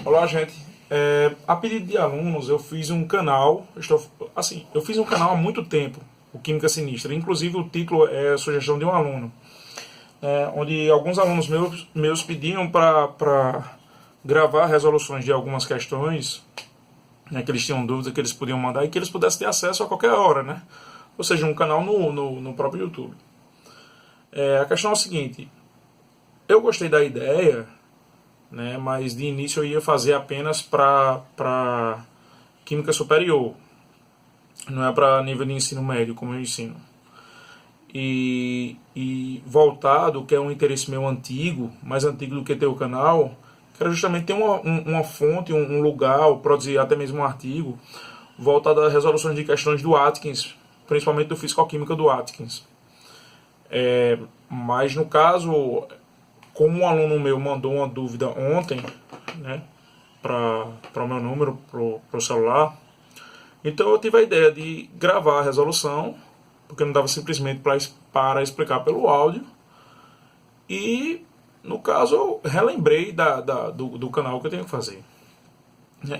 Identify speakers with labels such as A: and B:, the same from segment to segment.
A: Olá, gente. A pedido de alunos, eu fiz um canal. Eu fiz um canal há muito tempo, o Química Sinistra. Inclusive, o título é a sugestão de um aluno, onde alguns alunos meus pediam para gravar resoluções de algumas questões, né, que eles tinham dúvida, que eles podiam mandar e que eles pudessem ter acesso a qualquer hora, né? Ou seja, um canal no próprio YouTube. A questão é o seguinte: eu gostei da ideia, né, mas de início eu ia fazer apenas para Química Superior, não é para nível de ensino médio como eu ensino. E voltado, que é um interesse meu antigo, mais antigo do que ter o canal, que era justamente ter uma fonte, um lugar, ou produzir até mesmo um artigo voltado às resoluções de questões do Atkins, principalmente do Físico-Química do Atkins. Mas no caso, como um aluno meu mandou uma dúvida ontem, né, para o meu número, para o celular, então eu tive a ideia de gravar a resolução, porque não dava simplesmente para explicar pelo áudio, e no caso eu relembrei do canal que eu tenho que fazer.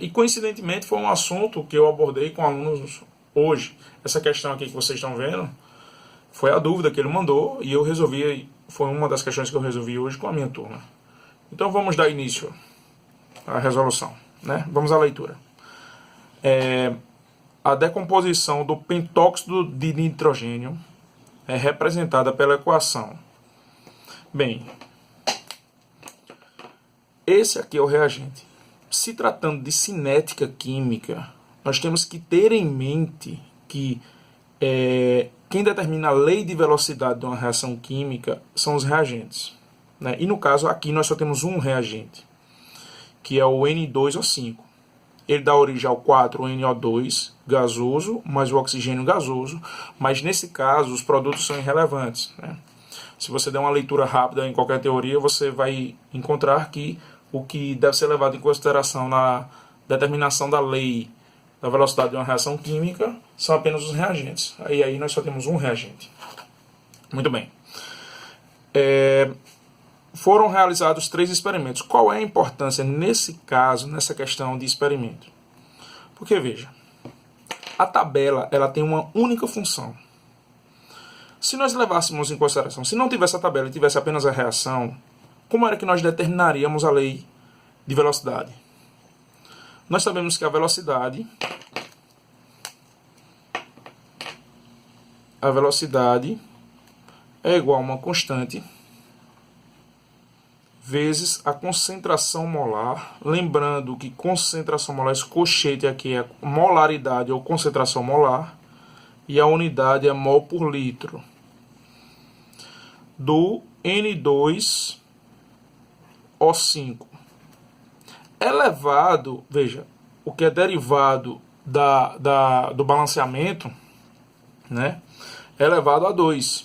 A: E coincidentemente foi um assunto que eu abordei com alunos hoje. Essa questão aqui que vocês estão vendo foi a dúvida que ele mandou e eu resolvi, foi uma das questões que eu resolvi hoje com a minha turma. Então vamos dar início à resolução, né? Vamos à leitura. A decomposição do pentóxido de nitrogênio é representada pela equação. Bem, esse aqui é o reagente. Se tratando de cinética química, nós temos que ter em mente que quem determina a lei de velocidade de uma reação química são os reagentes, né? E no caso aqui nós só temos um reagente, que é o N2O5. Ele dá origem ao 4NO2 gasoso, mais o oxigênio gasoso, mas nesse caso os produtos são irrelevantes, né? Se você der uma leitura rápida em qualquer teoria, você vai encontrar que o que deve ser levado em consideração na determinação da lei da velocidade de uma reação química são apenas os reagentes. Aí nós só temos um reagente. Muito bem. Foram realizados 3 experimentos. Qual é a importância nesse caso, nessa questão de experimento? Porque, veja, a tabela ela tem uma única função. Se nós levássemos em consideração, se não tivesse a tabela e tivesse apenas a reação, como era que nós determinaríamos a lei de velocidade? Nós sabemos que a velocidade é igual a uma constante vezes a concentração molar. Lembrando que concentração molar, esse colchete aqui é molaridade ou concentração molar, e a unidade é mol por litro, do N2O5 elevado, veja, o que é derivado do balanceamento, né, é elevado a 2.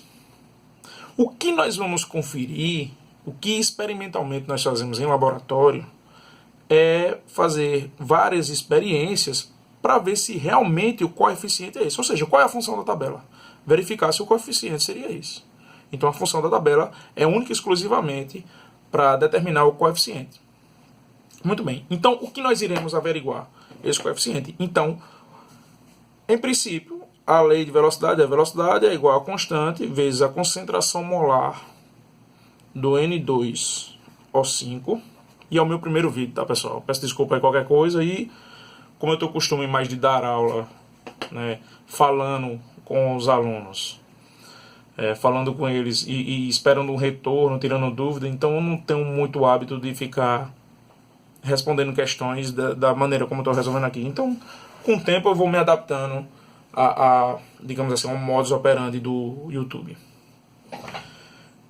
A: O que nós vamos conferir, o que experimentalmente nós fazemos em laboratório, é fazer várias experiências para ver se realmente o coeficiente é esse. Ou seja, qual é a função da tabela? Verificar se o coeficiente seria esse. Então a função da tabela é única e exclusivamente para determinar o coeficiente. Muito bem. Então o que nós iremos averiguar? Esse coeficiente. Então, em princípio, a lei de velocidade é igual a constante vezes a concentração molar do N2O5. E é o meu primeiro vídeo, tá, pessoal? Peço desculpa aí qualquer coisa. E como eu estou costume mais de dar aula, né, falando com os alunos, falando com eles e esperando um retorno, tirando dúvida, então eu não tenho muito hábito de ficar respondendo questões da maneira como eu estou resolvendo aqui. Então, com o tempo eu vou me adaptando digamos assim, ao modus operandi do YouTube.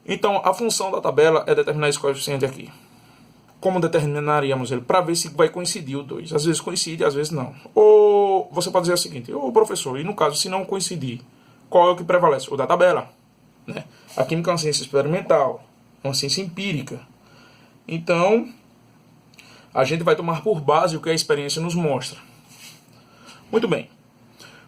A: Então, a função da tabela é determinar esse coeficiente aqui. Como determinaríamos ele? Para ver se vai coincidir o 2. Às vezes coincide, às vezes não. Ou você pode dizer o seguinte: ô professor, e no caso, se não coincidir, qual é o que prevalece? O da tabela, né? A química é uma ciência experimental, uma ciência empírica. Então, a gente vai tomar por base o que a experiência nos mostra. Muito bem.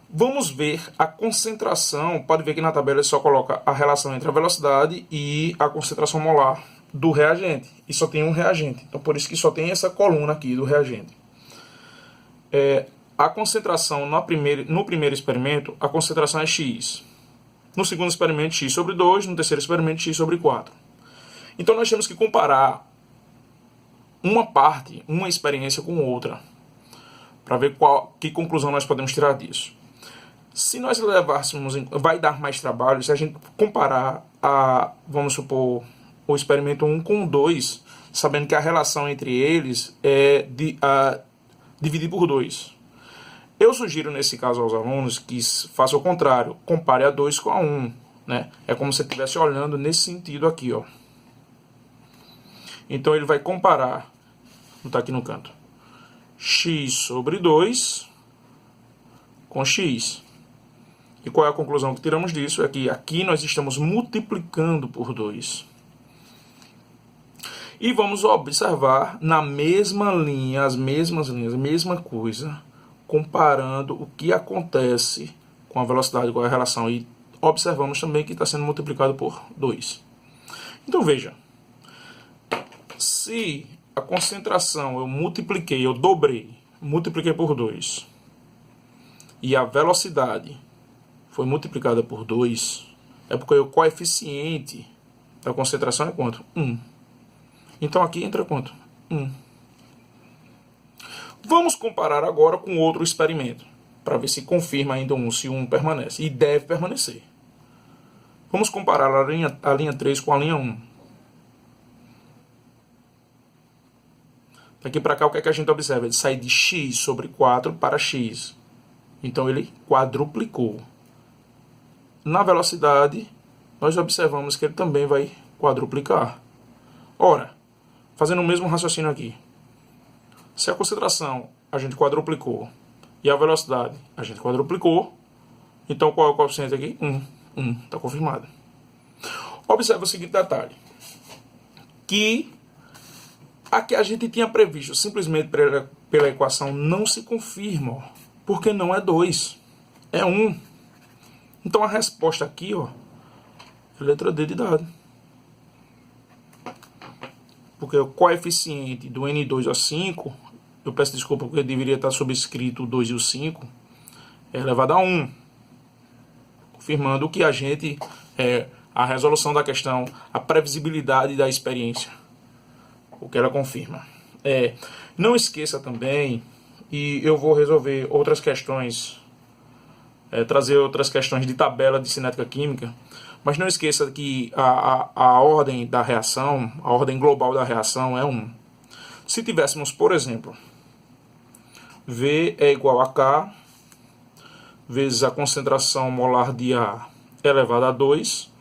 A: Vamos ver a concentração. Pode ver que na tabela ele só coloca a relação entre a velocidade e a concentração molar do reagente. E só tem um reagente. Então, por isso que só tem essa coluna aqui do reagente. A concentração no primeiro experimento, a concentração é X. No segundo experimento, X sobre 2. No terceiro experimento, X sobre 4. Então, nós temos que comparar uma experiência com outra, para ver que conclusão nós podemos tirar disso. Se nós levássemos, vai dar mais trabalho se a gente comparar vamos supor, o experimento 1 com o 2, sabendo que a relação entre eles é dividir por 2. Eu sugiro nesse caso aos alunos que façam o contrário, compare a 2 com a 1. Né? É como se você estivesse olhando nesse sentido aqui. Ó. Então ele vai comparar, não está aqui no canto, x sobre 2 com x. E qual é a conclusão que tiramos disso? É que aqui nós estamos multiplicando por 2. E vamos observar na mesma linha, as mesmas linhas, a mesma coisa, comparando o que acontece com a velocidade, qual é a relação. E observamos também que está sendo multiplicado por 2. Então veja, se a concentração eu dobrei, multipliquei por 2, e a velocidade foi multiplicada por 2, é porque o coeficiente da concentração é quanto? 1. Então aqui entra quanto? 1. Vamos comparar agora com outro experimento, para ver se confirma ainda se 1 permanece. E deve permanecer. Vamos comparar a linha 3 com a linha 1. Daqui para cá, o que é que a gente observa? Ele sai de x sobre 4 para x. Então ele quadruplicou. Na velocidade, nós observamos que ele também vai quadruplicar. Ora, fazendo o mesmo raciocínio aqui. Se a concentração a gente quadruplicou e a velocidade a gente quadruplicou, então qual é o coeficiente aqui? 1. Está confirmado. Observe o seguinte detalhe. Que a que a gente tinha previsto simplesmente pela equação não se confirma, porque não é 2, é 1. Então a resposta aqui, ó, é letra D de dado. Porque o coeficiente do N2 a 5, eu peço desculpa porque deveria estar subscrito o 2 e o 5, é elevado a 1. Confirmando que a gente, a resolução da questão, a previsibilidade da experiência, o que ela confirma. Não esqueça também, e eu vou resolver outras questões, trazer outras questões de tabela de cinética química, mas não esqueça que a ordem da reação, a ordem global da reação é 1. Se tivéssemos, por exemplo, V é igual a K vezes a concentração molar de A elevado a 2,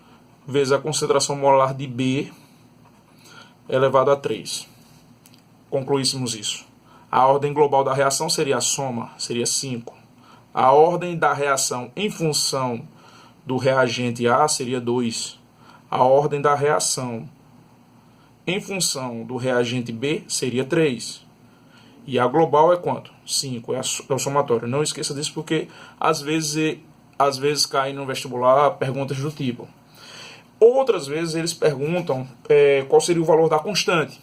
A: vezes a concentração molar de B elevado a 3. Concluíssemos isso. A ordem global da reação seria a soma, seria 5. A ordem da reação em função do reagente A seria 2. A ordem da reação em função do reagente B seria 3. E a global é quanto? 5. É o somatório. Não esqueça disso porque às vezes cai no vestibular perguntas do tipo. Outras vezes eles perguntam qual seria o valor da constante.